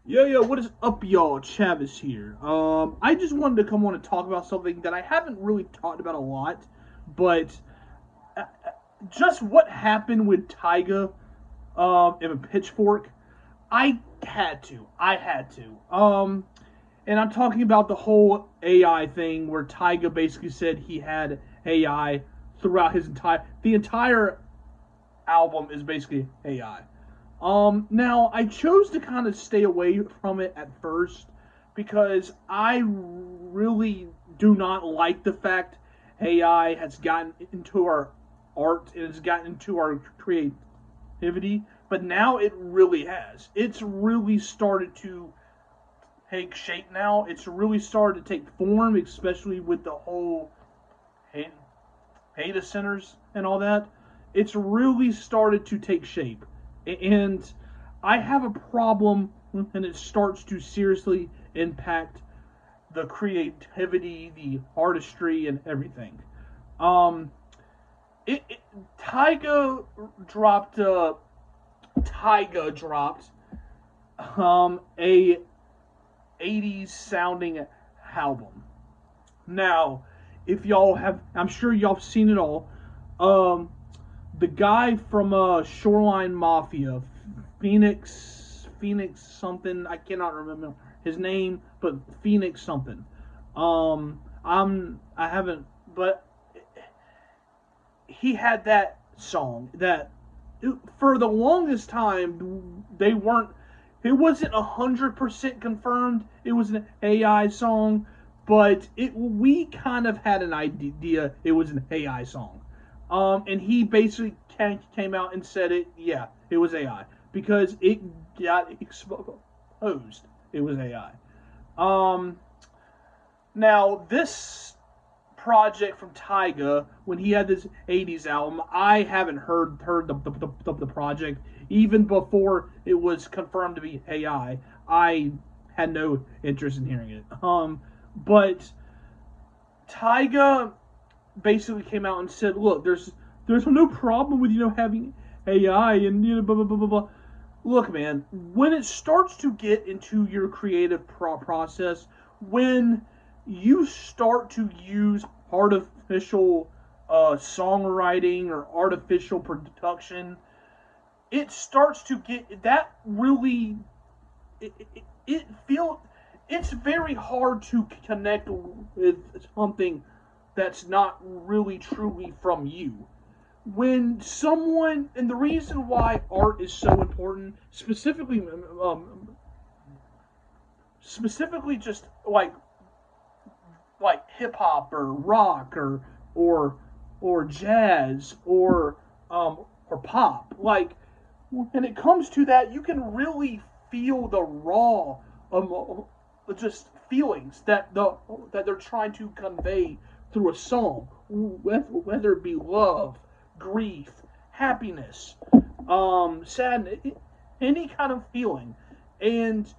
Yo, what is up, y'all? Chavis here. I just wanted to come on and talk about something that I haven't really talked about a lot, but uh, just what happened with Tyga, and Pitchfork. I had to. And I'm talking about the whole AI thing where Tyga basically said he had AI throughout the entire album is basically AI. Now I chose to kind of stay away from it at first because I really do not like the fact AI has gotten into our art and has gotten into our creativity, but now it really has. It's really started to take shape now. It's really started to take form, especially with the whole data centers and all that. It's really started to take shape. And I have a problem when it starts to seriously impact the creativity, the artistry, and everything. Um, it, it Tyga dropped. Tyga dropped a 80s sounding album. Now, if y'all have, I'm sure y'all have seen it all. Um, the guy from Shoreline Mafia, Phoenix something. I cannot remember his name, but Phoenix something. I haven't, but he had that song that for the longest time they weren't. It wasn't 100% confirmed. It was an AI song, but we kind of had an idea it was an AI song. And he basically came out and said it. Yeah, it was AI because it got exposed. It was AI. Um, Now this project from Tyga when he had this '80s album, I haven't heard the project even before it was confirmed to be AI. I had no interest in hearing it. But Tyga basically came out and said, "Look, there's no problem with having AI and blah blah blah blah blah." Look, man, when it starts to get into your creative process, when you start to use artificial songwriting or artificial production, it starts to get that really it feel it's very hard to connect with something that's not really truly from you. When someone, and the reason why art is so important, specifically just like hip hop or rock or or jazz or pop. Like when it comes to that, you can really feel the raw just feelings that they're trying to convey through a song, whether it be love, grief, happiness, sadness, any kind of feeling. And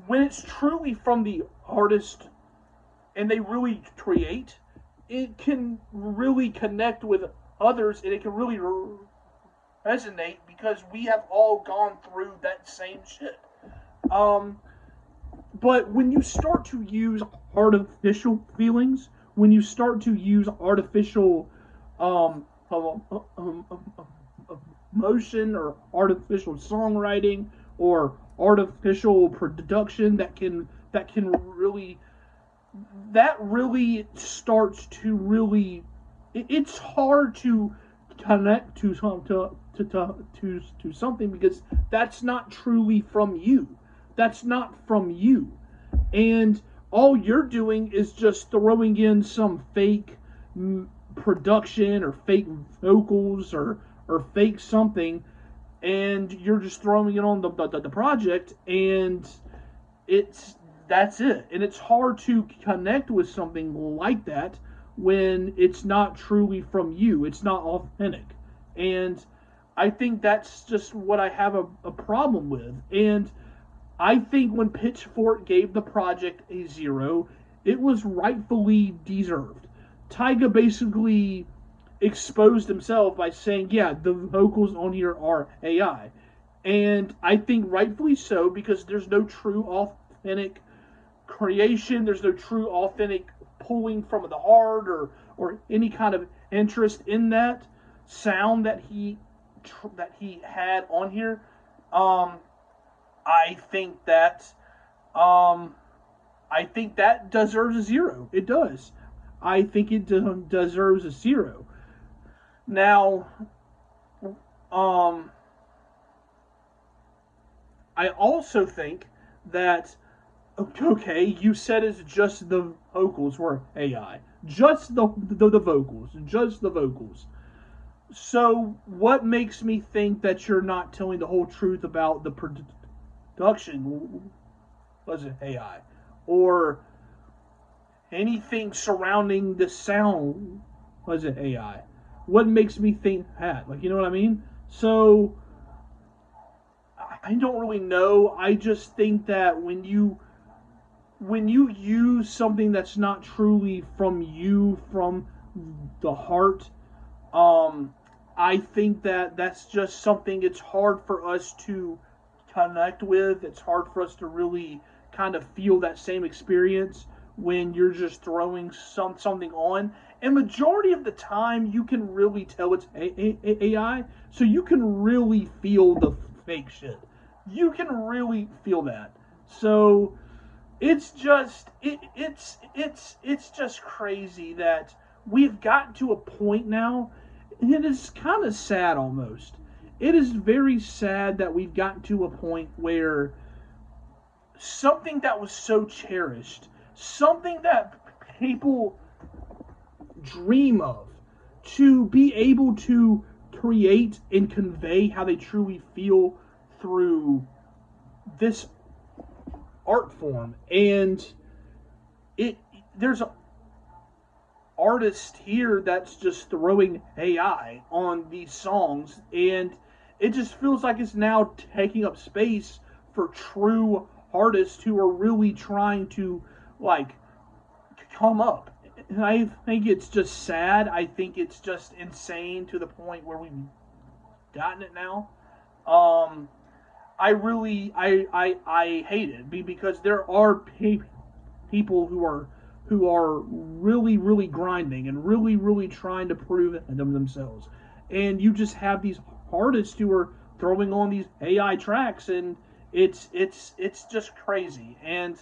when it's truly from the artist and they really create, it can really connect with others and it can really resonate because we have all gone through that same shit. Um, but when you start to use artificial feelings, when you start to use artificial um, um, um, emotion or artificial songwriting or artificial production that really starts to really it's hard to connect to something because that's not truly from you. That's not from you. And all you're doing is just throwing in some fake production or fake vocals or fake something, and you're just throwing it on the project, and it's that's it. And it's hard to connect with something like that when it's not truly from you. It's not authentic. And I think that's just what I have a problem with. And I think when Pitchfork gave the project a zero, it was rightfully deserved. Tyga basically exposed himself by saying, yeah, the vocals on here are AI. And I think rightfully so, because there's no true authentic creation. There's no true authentic pulling from the heart, or any kind of interest in that sound that he had on here. Um, I think that um, I think that deserves a zero. It does. I think it deserves a zero. Now, um, I also think that, okay, you said it's just the vocals were AI, just the vocals, just the vocals. So, what makes me think that you're not telling the whole truth about the production? Was it AI, or anything surrounding the sound? Was it AI? What makes me think that? Like, you know what I mean? So, I don't really know. I just think that when you use something that's not truly from you, from the heart, um, I think that that's just something it's hard for us to connect with. It's hard for us to really kind of feel that same experience when you're just throwing something on. And majority of the time, you can really tell it's AI, so you can really feel the fake shit. You can really feel that. So it's just crazy that we've gotten to a point now, and it is kind of sad almost. It is very sad that we've gotten to a point where something that was so cherished, something that people dream of, to be able to create and convey how they truly feel through this art form. And it there's an artist here that's just throwing AI on these songs, and it just feels like it's now taking up space for true artists who are really trying to, like, come up. And I think it's just sad. I think it's just insane to the point where we've gotten it now. Um, I really I hate it because there are people who are really grinding and really trying to prove them themselves, and you just have these artists who are throwing on these AI tracks, and it's just crazy. And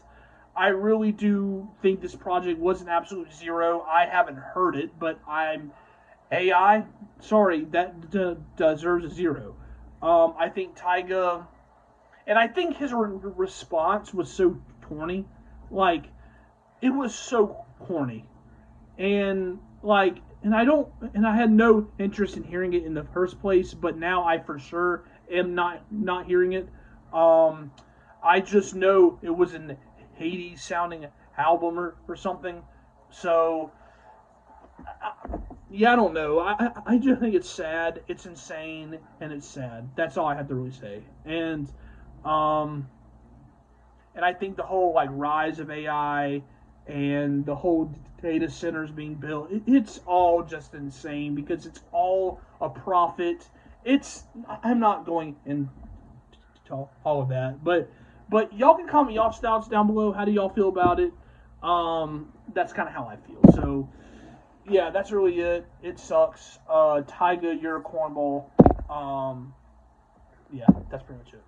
I really do think this project was an absolute zero. I haven't heard it, but I'm AI. Sorry, that deserves a zero. I think Tyga, and I think his response was so corny. Like, it was so corny, and I had no interest in hearing it in the first place, but now I for sure am not hearing it. Um, I just know it was an Hades sounding album or something. So yeah, I don't know. I just think it's sad. It's insane, and it's sad. That's all I have to really say. Um, and I think the whole, like, rise of AI and the whole data centers being built, it's all just insane because it's all a profit. I'm not going into all of that, but y'all can comment y'all thoughts down below. How do y'all feel about it? That's kind of how I feel. So yeah, that's really it. It sucks. Tyga, you're a cornball. Yeah, that's pretty much it.